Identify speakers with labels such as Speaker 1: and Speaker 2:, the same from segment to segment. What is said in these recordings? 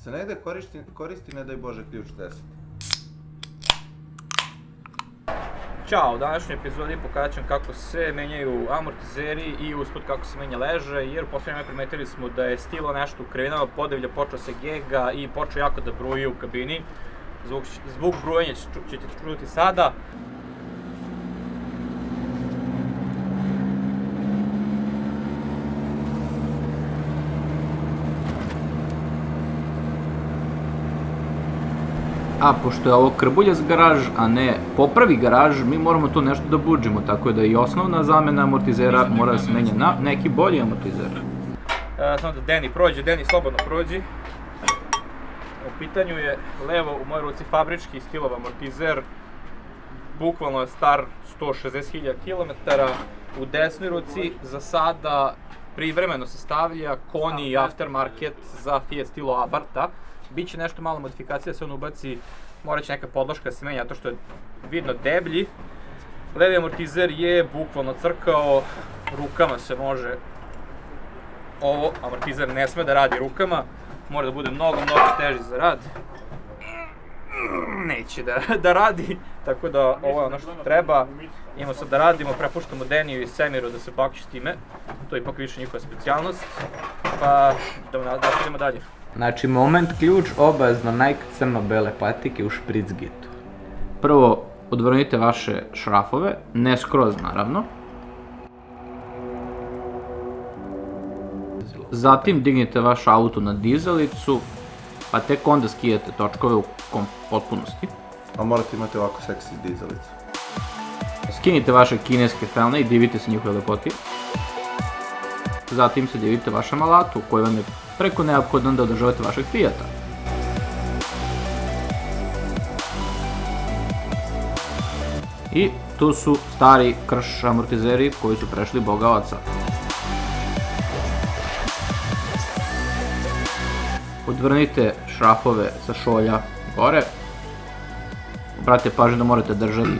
Speaker 1: Se negde koristi, ne daj Bože, ključ 10.
Speaker 2: Ćao, u današnjoj epizodi pokazat ću kako se menjaju amortizeri i usput kako se menja leže, jer u posljednje primetili smo da je stilo nešto u krivinama, podevlja počeo se gega i počeo jako da bruji u kabini. Zvuk brujanja ćete čuti sada.
Speaker 3: A pošto je ovo krbuljast garaž, a ne popravi garaž, mi moramo tu nešto da budžimo, tako da i osnovna zamena amortizera mora da se menja na neki bolji amortizer.
Speaker 2: Samo da Deni prođe, Deni slobodno prođi. U pitanju je levo u mojoj ruci fabrički stilov amortizer, bukvalno je star 160.000 km. U desnoj ruci za sada privremeno se stavlja Koni aftermarket za Fiat stilo Abarta. Biće nešto malo modifikacija da se on ubaci, morat će neka podloška da se menja, zato što je vidno deblji. Levi amortizer je bukvalno crkao, rukama se može, ovo amortizer ne sme da radi rukama, mora da bude mnogo teži za rad. Neće da radi, tako da ovo je ono što treba. Imamo sad da radimo, prepuštamo Deniju i Semiru da se bakću s time, to je ipak više njihova specijalnost, pa da idemo dalje.
Speaker 3: Znači, moment ključ, obavezno Nike crno-bele patike u špric gitu. Prvo, odvrnite vaše šrafove, ne skroz naravno. Zatim dignite vaš auto na dizalicu, pa tek onda skijete točkove u potpunosti.
Speaker 1: A morate imati ovako seksi dizalicu.
Speaker 3: Skinite vaše kineske felne i divite se njihove lepoti. Zatim se divite vašem alatu koji vam je preko neophodno da održavate vašeg Fiata. I tu su stari krš amortizeri koji su prešli Boga oca. Odvrnite šrafove sa šolja gore. Obratite pažnju da morate držati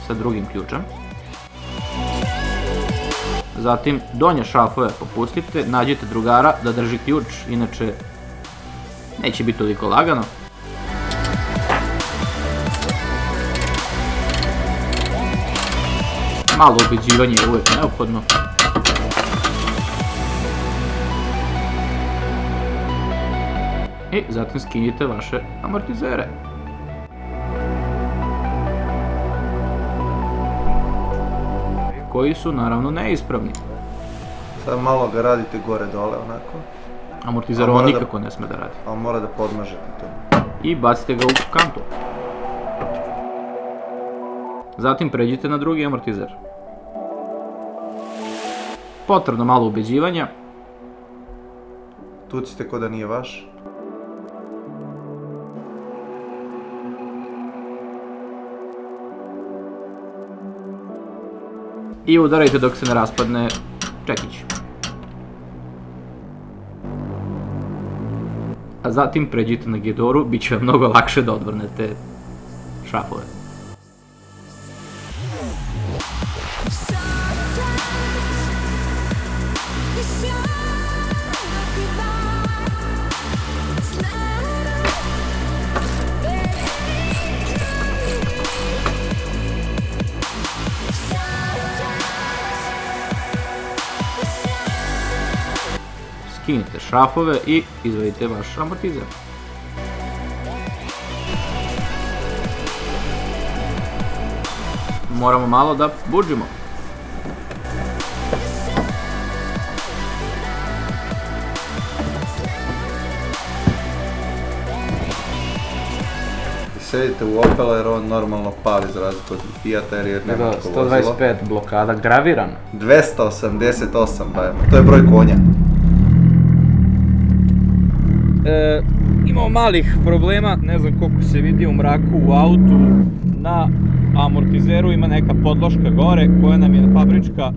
Speaker 3: sa drugim ključem. Zatim donje šrafove popustite, nađite drugara da drži ključ, inače neće biti toliko lagano. Malo ubeđivanje je uvijek neophodno. I zatim skinite vaše amortizere. Koji su naravno neispravni.
Speaker 1: Sad malo ga radite gore dole onako.
Speaker 3: Amortizer ovo nikako ne sme da radi.
Speaker 1: Ali mora da podmažete to.
Speaker 3: I bacite ga u kantu. Zatim pređite na drugi amortizer. Potrebno malo ubeđivanja.
Speaker 1: Tucite ko da nije vaš.
Speaker 3: I udarajte dok se ne raspadne čekić. A zatim pređite na gidoru, bit će vam mnogo lakše da odvrnete šrafove. Skinite šrafove i izvadite vaš amortizer. Moramo malo da budžimo.
Speaker 1: Sedite u Opela jer on normalno pali za razliku od Fiata jer je nema tako vozilo.
Speaker 3: 125 blokada, graviran.
Speaker 1: 288, to je broj konja.
Speaker 2: Imamo malih problema, ne znam koliko se vidi u mraku u autu, na amortizeru ima neka podloška gore koja nam je fabrička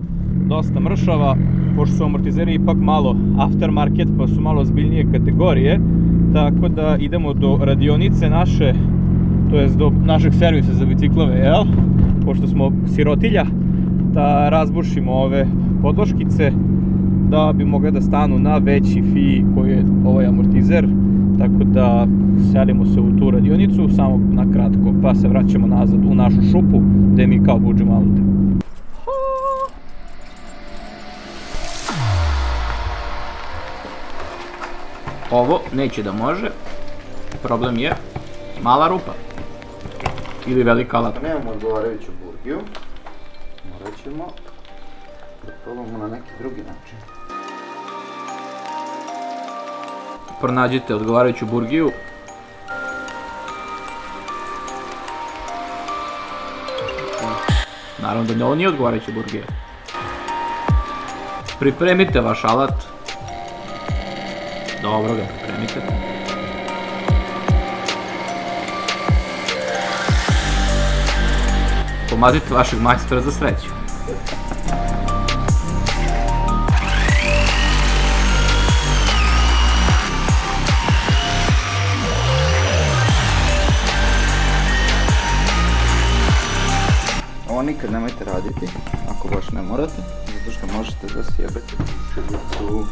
Speaker 2: dosta mršava, pošto su amortizeri ipak malo aftermarket pa su malo ozbiljnije kategorije, tako da idemo do radionice naše, to jest do našeg servisa za biciklove, jel? Pošto smo sirotilja, da razbušimo ove podloškice da bi mogle da stanu na veći fi koji je ovaj amortizer.
Speaker 3: Tako da selimo se u tu radionicu, samo na kratko, pa se vraćamo nazad u našu šupu gdje mi kao buđimo aute. Ovo neće da može, problem je mala rupa ili velika alatka.
Speaker 1: Nemamo odgovarajuću burgiju, morat ćemo da probamo na neki drugi način.
Speaker 3: Pronađite odgovarajuću burgiju. Naravno da ovo nije odgovarajuća burgija. Pripremite vaš alat. Dobro ga pripremite. Pomazite vašeg majstora za sreću.
Speaker 1: Ovo nikad nemojte raditi, ako baš ne morate, zato što možete da sjebete čelicu.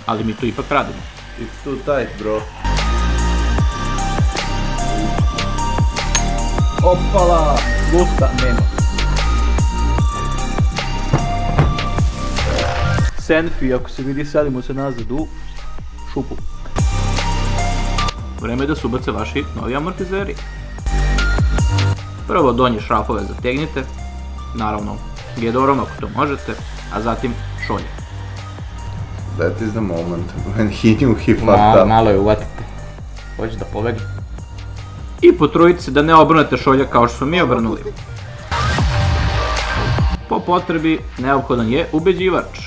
Speaker 3: Ali mi to ipak radimo.
Speaker 1: It's too tight, bro.
Speaker 3: Opala! Lusta nema. Senfi, ako se vidi, sadimo se nazad u šupu. Vreme je da se ubace vaši novi amortizeri. Prvo donje šrafove zategnite, naravno gedorom ako to možete, a zatim šolje.
Speaker 1: That is the moment when he knew he fucked up.
Speaker 3: Malo je uvatite. Hoće da pobegne. I potrudite se da ne obrnete šolja kao što smo mi obrnuli. Po potrebi neophodan je ubeđivač.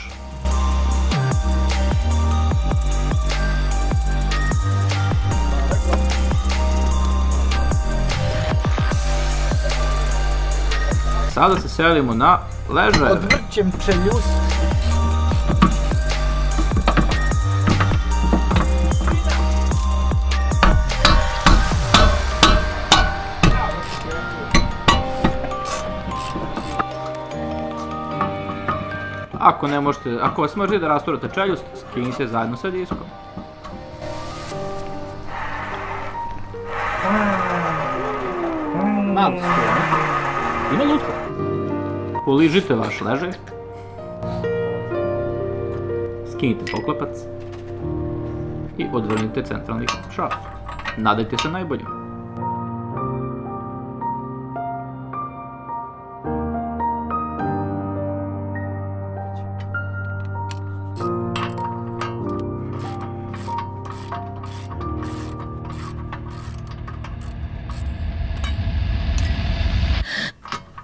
Speaker 3: Sada se selimo na ležajeve.
Speaker 4: Odvrćem čeljus.
Speaker 3: Ako ne možete, ako vas mrzite da rasturate čeljust, skinite zajedno sa diskom. Malo skoro. Ima lutko. Poližite vaš ležaj. Skinite poklopac. I odvrnite centralni šraf. Nadajte se najboljim.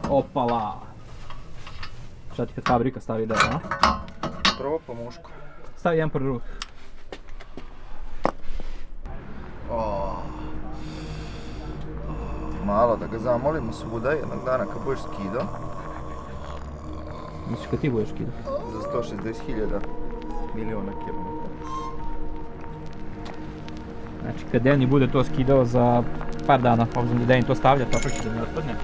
Speaker 3: Opala! Šta ti kad fabrika stavi deo, a?
Speaker 1: Prvo po mušku.
Speaker 3: Stavi jedan po drugog.
Speaker 1: Malo da ga zamolimo svuda jednog dana kad budeš skidao.
Speaker 3: Misliš kad ti budeš skidao?
Speaker 1: Za 160.000 miliona kilometara.
Speaker 3: Znači kad Deni bude to skidao za par dana, obzirom da Deni to stavlja, tako će da mi otpadne.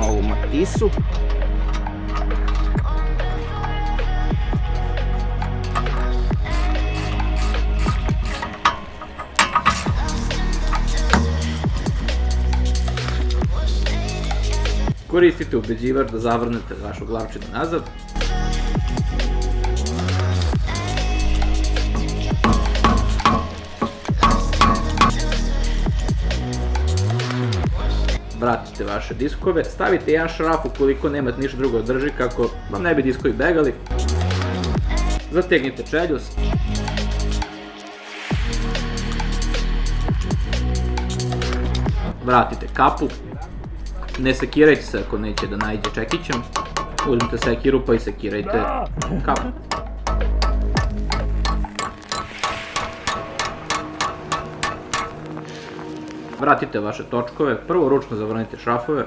Speaker 4: Ovu matisu.
Speaker 3: Koristite ubeđivač da zavrnete vašu glavčinu nazad. Vratite vaše diskove, stavite jedan šraf ukoliko nemate ništa drugo da drži kako vam ne bi diskovi begali. Zategnite čeljust. Vratite kapu. Ne sekirajte se ako neće da naiđe čekićem. Uzmite sekiru pa i sekirajte kapu. Vratite vaše točkove, prvo ručno zavrnite šrafove.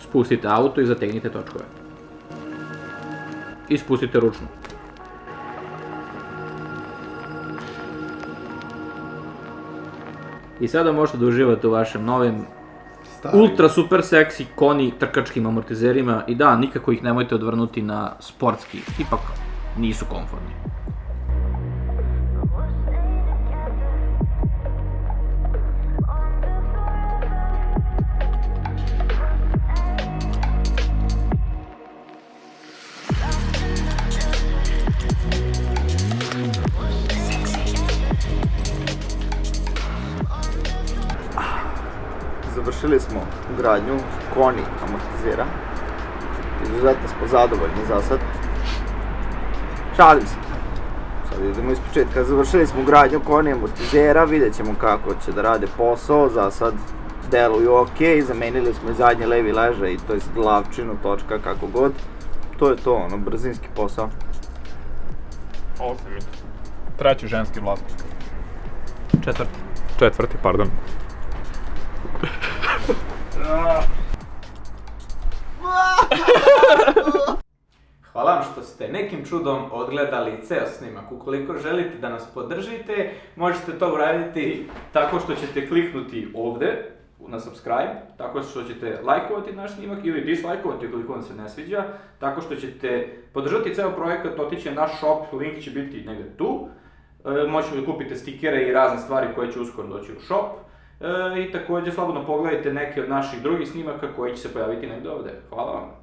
Speaker 3: Spustite auto i zategnite točkove. I spustite ručno. I sada možete da uživate u vašim novim
Speaker 1: Stari.
Speaker 3: ultra super seksi koni trkačkim amortizerima i da, nikako ih nemojte odvrnuti na sportski, ipak nisu komfortni.
Speaker 1: Završili smo ugradnju koni amortizera. Izuzetno smo zadovoljni za sad. Šalim se. Sad idemo iz početka. Završili smo ugradnju koni amortizera, vidjet ćemo kako će da rade posao. Za sad deluju ok, zamenili smo i zadnji levi ležaj, to jest glavčinu, točka, kako god. To je to, ono, brzinski posao.
Speaker 2: Ovo sam isto. Treći ženski vlasnik.
Speaker 3: Četvrti.
Speaker 2: Četvrti, pardon.
Speaker 3: Hvala vam što ste nekim čudom odgledali ceo snimak. Ukoliko želite da nas podržite, možete to uraditi tako što ćete kliknuti ovde na subscribe, tako što ćete lajkovati naš snimak ili dislajkovati ukoliko vam se ne sviđa, tako što ćete podržati ceo projekat, otići na naš shop, link će biti negdje tu. Možete da kupite stikere i razne stvari koje će uskoro doći u shop. I također slobodno pogledajte neke od naših drugih snimaka koji će se pojaviti negdje ovdje. Hvala vam.